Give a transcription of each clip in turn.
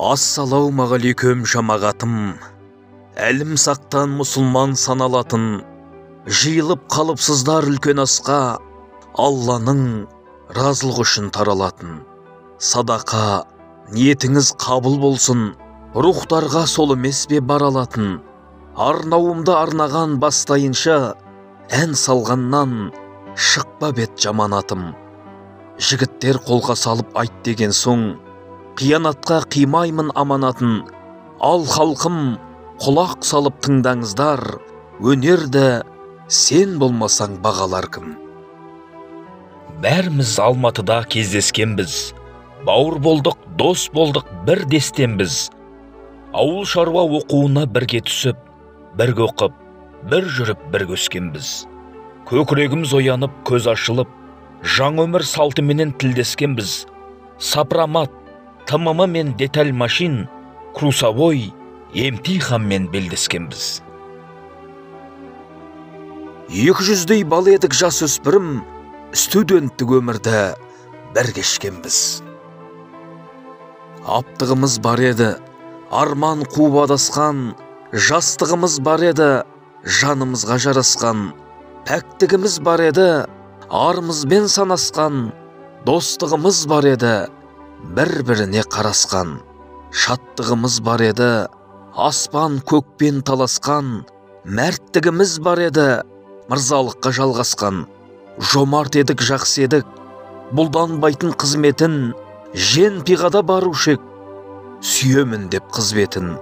Ассалаумағалейкум жамағатым, әлім сақтан мұсылман саналатын, жиылып қалыпсыздар үлкен асқа, Алланың разылығы үшін таралатын. Садақа, ниетіңіз қабыл болсын, рухтарға сол емес бе баралатын. Арнауымды арнаған бастайынша, ән салғаннан шықпа бет жаманатым. Жігіттер қолға салып айт деген соң, қиянатқа қимаймын аманатын. Ал халқым, құлақ салып тыңдаңыздар, өнерді сен болмасаң бағалар кім? Бәріміз Алматыда кездескенбіз, бауыр болдық, дос болдық, бір дестенбіз. Ауыл шаруа оқуына бірге түсіп, бірге оқып, бір жүріп, бірге өскенбіз. Көкірегіміз оянып, көз ашылып, жаңа өмір салтыменен тілдескенбіз. Сапрамат, тымымы мен деталь машин, крусовой, емтиханмен белдескенбіз. 200-дей бал едік жас өспірім, студенттік өмірді бір кешкенбіз. Аптығымыз бар еді, арман қуып адасқан, жастығымыз бар еді, жанымызға жарасқан, пәктігіміз бар еді, арымызбен санасқан, достығымыз бар еді, бір-біріне қарасқан, шаттығымыз бар еді, аспан көкпен таласқан, мәрттігіміз бар еді, мырзалыққа жалғасқан, жомарт едік, жақсы едік, бұлданбайтын қызметін, жен пиғада барушек, сүйемін деп қызбетін.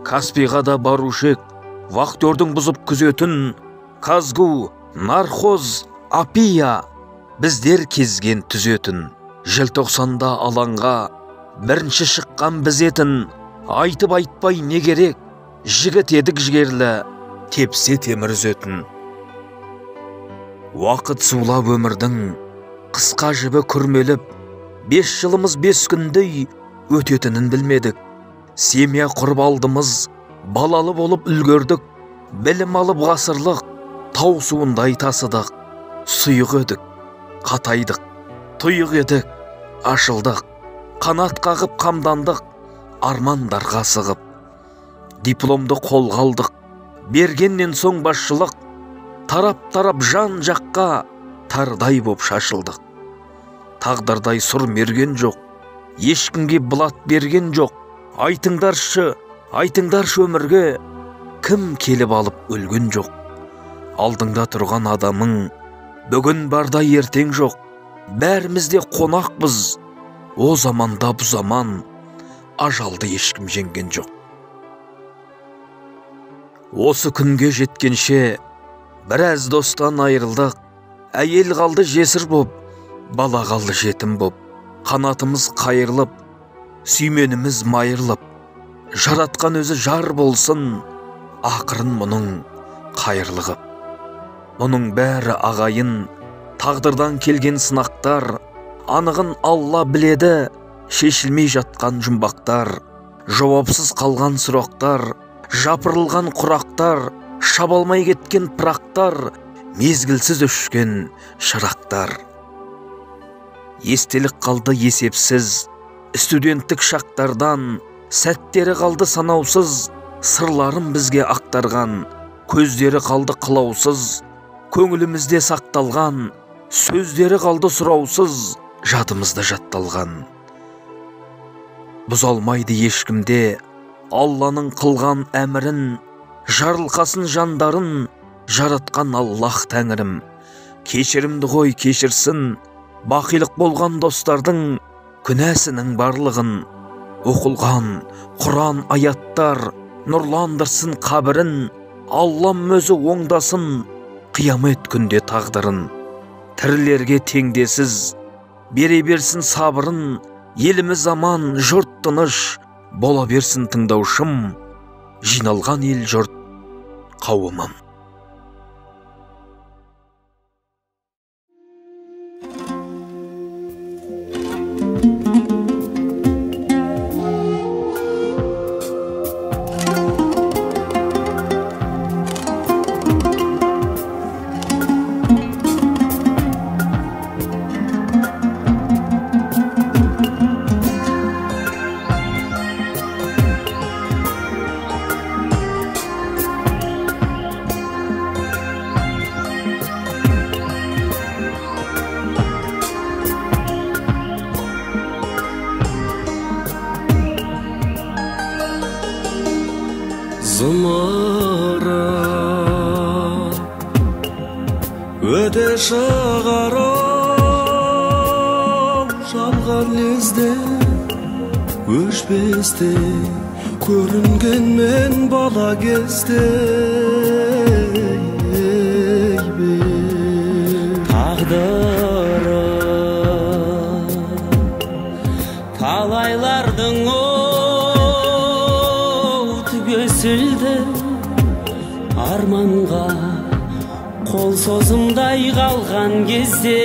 Каспиға да барушек, вахтердің бұзып күзетін, Казгу, нархоз, апия, біздер кезген түзетін. Желтоқсанда алаңға бірінші шыққан біз етін, айтып айтпай не керек, жігіт едік жігерлі, тепсе темір үзетін. Уақыт сулап өмірдің қысқа жібі күрмеліп, 5 жылымыз 5 күндей өтетінін білмедік. Семья құрып алдымыз, балалы болып үлгердік, білім алып ғасырлық, тау суындай тасыдық. Сұйық едік, қатайдық, тұйық едік, ашылдық, қанат қағып қамдандық, армандарға сығып. Дипломды қолға алдық, бергеннен соң басшылық, тарап-тарап жан жаққа тардай боп шашылдық. Тағдырдай сұр мерген жоқ, ешкімге бұлат берген жоқ. Айтыңдаршы өмірге, кім келіп алып өлген жоқ. Алдыңда тұрған адамың бүгін барда ертең жоқ. Бәрімізде қонақпыз, о заманда бұ заман, ажалды ешкім жеңген жоқ. Осы күнге жеткенше біраз достан айырылдық, әйел қалды жесір боп, бала қалды жетім боп, қанатымыз қайырылып, сүйменіміз майырылып, жаратқан өзі жар болсын, ақырын мұның қайырлығып. Мұның бәрі ағайын, тағдырдан келген сынақтар, анығын Алла біледі, шешілмей жатқан жұмбақтар, жауапсыз қалған сұрақтар, жапырылған құрақтар, шабалмай кеткен пырақтар, мезгілсіз өшкен шырақтар. Естелік қалды есепсіз, студенттік шақтардан, сәттері қалды санаусыз, сырларын бізге ақтарған, көздері қалды қылаусыз, көңілімізде сақталған, сөздері қалды сұраусыз, жадымызда жатталған. Бұзалмайды ешкімде Алланың қылған әмірін, жарылқасын жандарын жаратқан Аллах тәңірім. Кешірімді ғой кешірсін, бақилық болған достардың күнәсінің барлығын. Оқылған Құран аяттар нұрландырсын қабірін, Аллам өзі оңдасын қиямет күнде тағдырын. Тірілерге теңдесіз бере берсін сабырын, еліміз аман, жұрт тыныш бола берсін тыңдаушым, жиналған ел жұрт қауымым. зымырап өте шығарып жалған лезде өшпесте көрінген мен бала кезде тағдыры талайлардың түгесілді арманға қол созымдай қалған кезде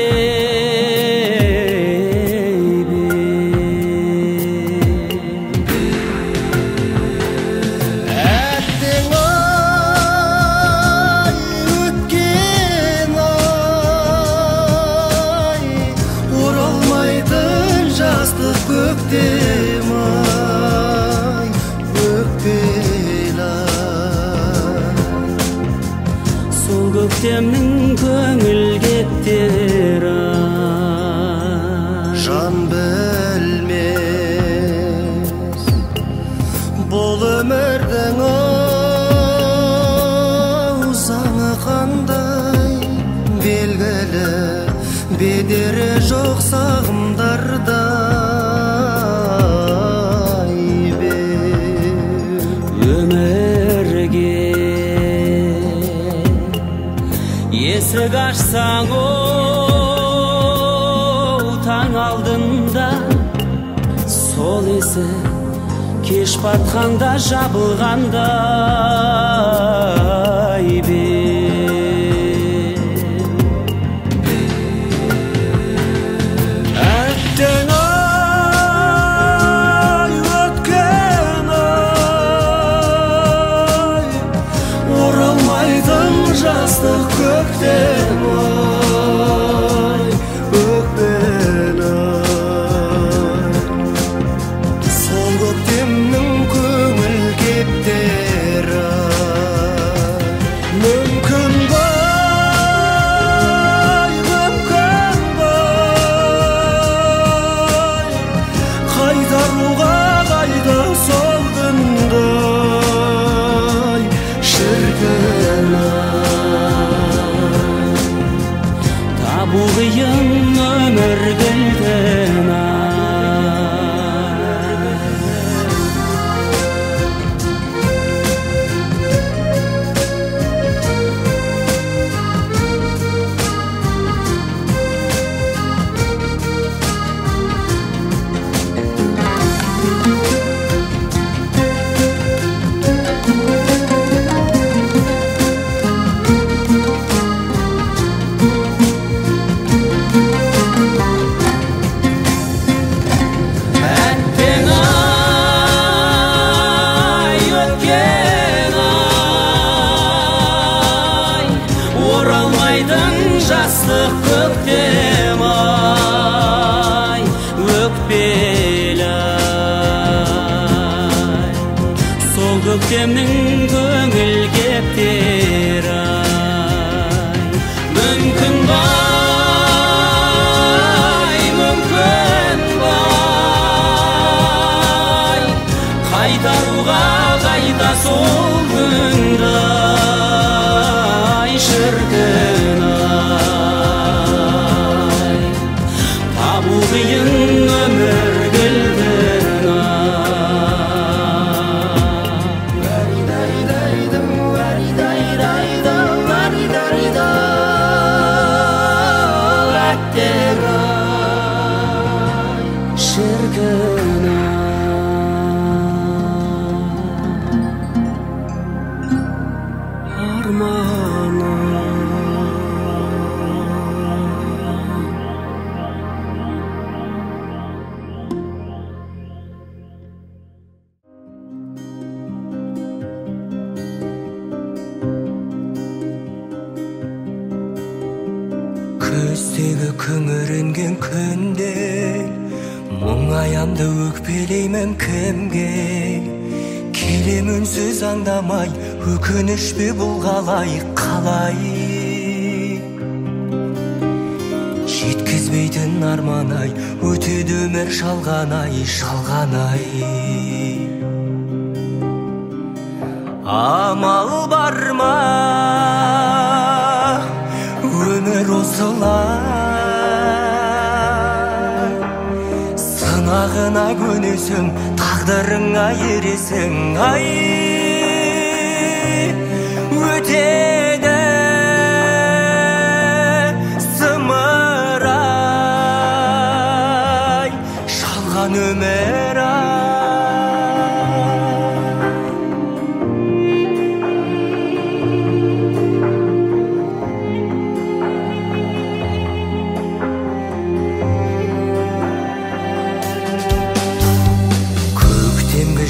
көктемнің көңіл кептері жан білмес бұл өмірдің заңы қандай белгілі бедері жоқ сағымдарда есік ашсаң таң алдында сол есік кеш батқанда жабылғандай әттең ай өткен ай оралмайтын жастық көктем ай өкпен ай сол көктемнің көңіл кептері мүмкін бай қайтаруға қайда сол күнді шіркін табу қиын өмір кілтін жастық көктем ай өкпелі ай сол көктемнің көңіл кептері ай мүмкін бай қайтаруға қайда сол күнді ай шіркін қиын өмір кілтін әттең ай шіркін арманы көздегі күңіренген күнде мұңаямды өкпелеймін кімге келем үнсіз аңдамай өкініш пе бұл қалай жеткізбейтін арман-ай өтеді өмір жалған-ай амал бар ма өмір осылай сынағына көнесің тағдырыңа ересің ай өтеді зымырай жалған өмір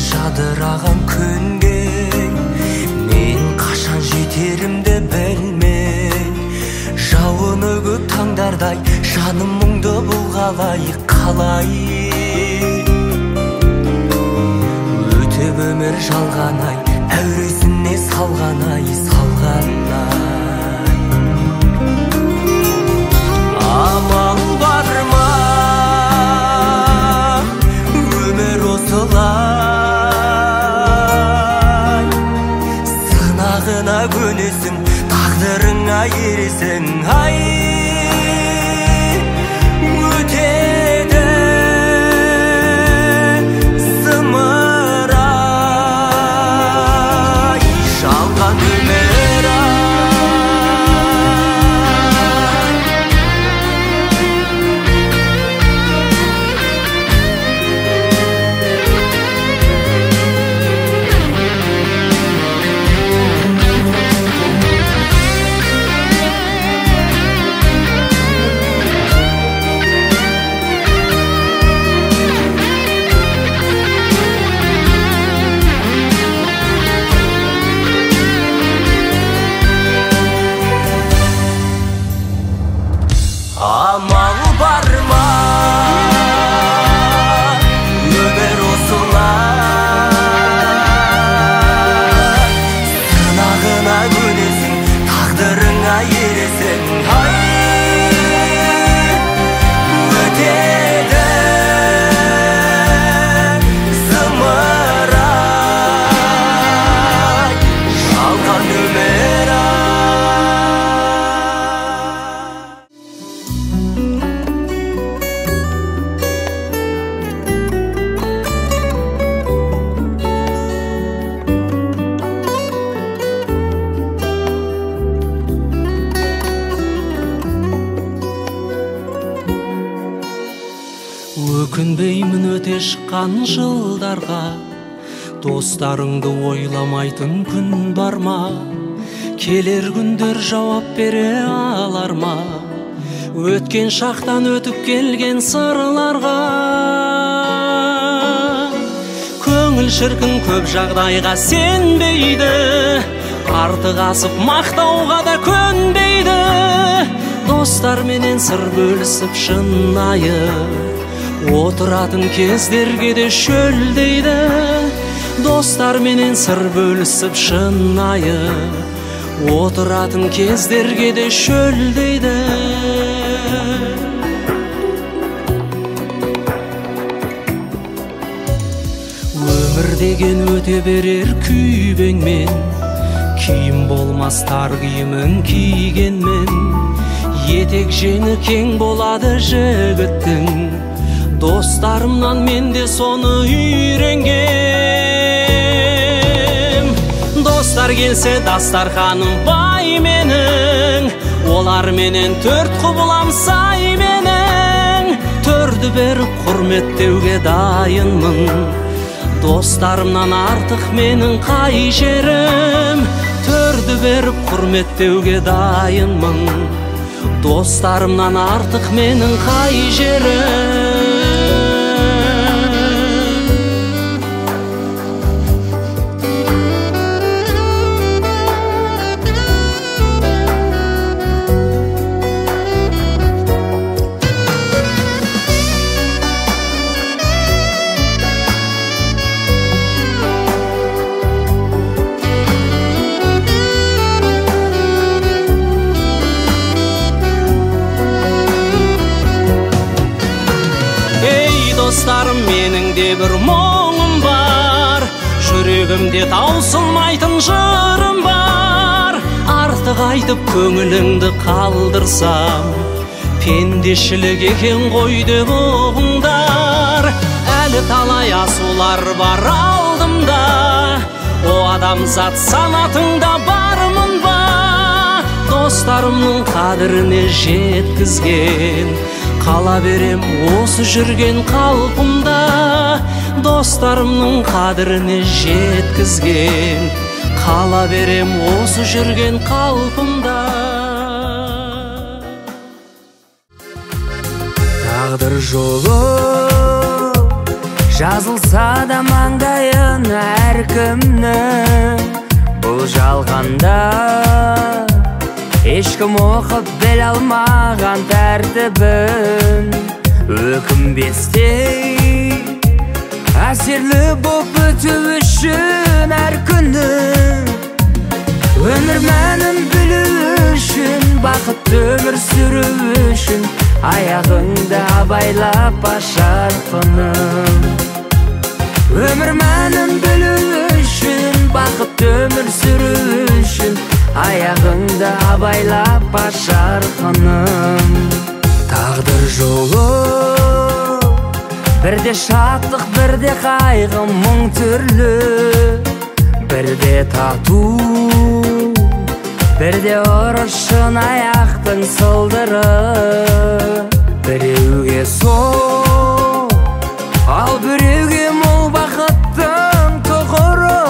жадыраған күнге мен қашан жетерімді білмей жауыны көп таңдардай жаным мұңды бұлғалай қалай өтіп өмір жалғанай әуресіне салғанай амал бар ма өмір осылай сынағына көнесің тағдырыңа ересің ай өтеді зымырай жалған өмір амал бар ма өмір осылай сынағына көнесің тағдырыңа ересің ай өтеді зымырай жалған өмір өкінбеймін өте шыққан жылдарға достарыңды ойламайтын күн бар ма келер күндер жауап бере алар ма өткен шақтан өтіп келген сырларға көңіл шіркін көп жағдайға сенбейді артық асып мақтауға да көнбейді достарменен сыр бөлісіп шынайы отыратын кездерге де шөлдейді достарменен сыр бөлісіп шынайы отыратын кездерге де шөлдейді өмір деген өте берер күйбеңмен киім болмас тар киімін кигенмен етек жеңі кең болады жігіттің достарымнан мен де соны үйренгем достар келсе дастарханым бай менің олар менен төрт құбылам сай менің төрді беріп құрметтеуге дайынмын достарымнан артық менің қай жерім төрді беріп құрметтеуге дайынмын достарымнан артық менің қай жерім достарым менің де бір мұңым бар жүрек жүрегімде таусылмайтын жырым бар. Артық айтып көңіліңді қалдырсам, пендешілік екен ғой деп ұғыңдар. Әлі талай асулар бар алдымда, о адамзат санатыңда бармын ба? Достарымның қадіріне жеткізген, қала берем осы жүрген қалпымда. Достарымның қадіріне жеткізген, қала берем осы жүрген қалпымда. Тағдыр жолы жазылса да маңдайын әркімнің, бұл жалғанда ешкім оқып біле алмаған тәртібін. Өкінбестей әсерлі боп өту үшін әр күні, өмір мәнін білу үшін, бақытты өмір сүру үшін, аяғыңды абайлап бас жарқыным. Өмір мәнін білу үшін, бақытты өмір сүру үшін, аяғыңды абайлап бас жарқыным. Тағдыр жолы бірде шаттық, бірде қайғы, мың түрлі, бірде тату, бірде ұрышын аяқтың сылдыры. Біреуге сол, ал біреуге мол бақыттың тұғыры.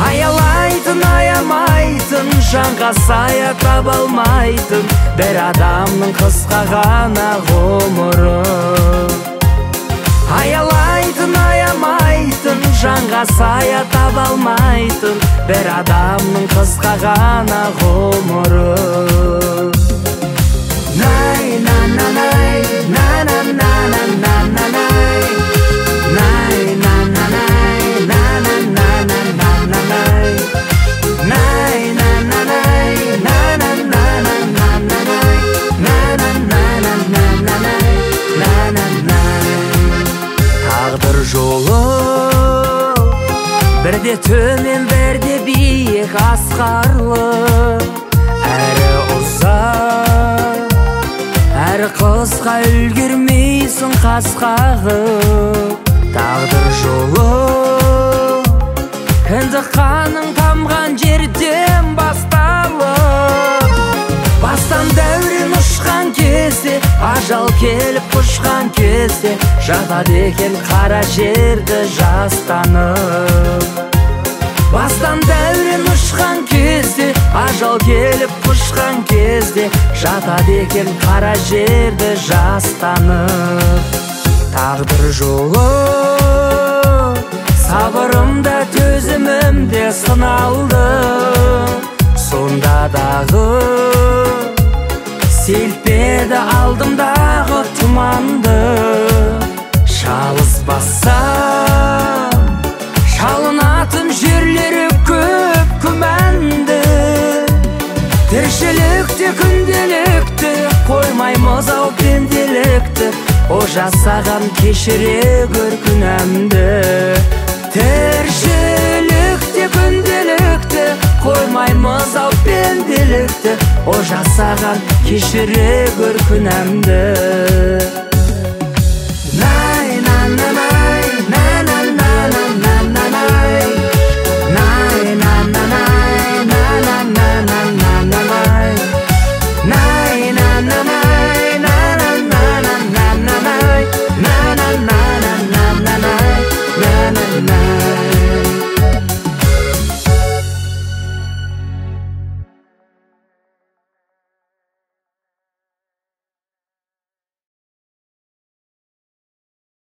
Аялайтын, аямайтын, жанға сая таба алмайтын бір адамның қысқа ғана ғұмыры. Аялайтын, аямайтын, жанға сая таба алмайтын бір адамның қысқа ғана ғұмыры. Най на на най, на на на на на на най, най на на най, на на на на на на най, най на на най, на на на на на на най, на на на на на на най, на на най. Тағдыр жолы бірде төмен, бірде биік, асқарлы, әрі ұзақ, әрі қысқа, үлгермейсің қасқағып. Тағдыр жолы кіндік қаның тамған жерден басталып, бастан дәурен ұшқан кезде, ажал келіп құшқан кезде, жатады екен қара жерді жастанып. Бастан дәурен ұшқан кезде, ажал келіп құшқан кезде, жатады екен қара жерді жастанып. Тағдыр жолы сабырымда, төзімімде сыналды, сонда дағы селпеді алдымдағы тұманды. Шалыс бассам, шалынатын жерлері көп күмәнді, тіршілікте күнделікті қоймаймыз ау пенделікті, о жасаған кешіре көр күнәмді. Тіршілікте күнделікті қоймаймыз ау пенделікті, о жасаған кешіре көр күнәмді.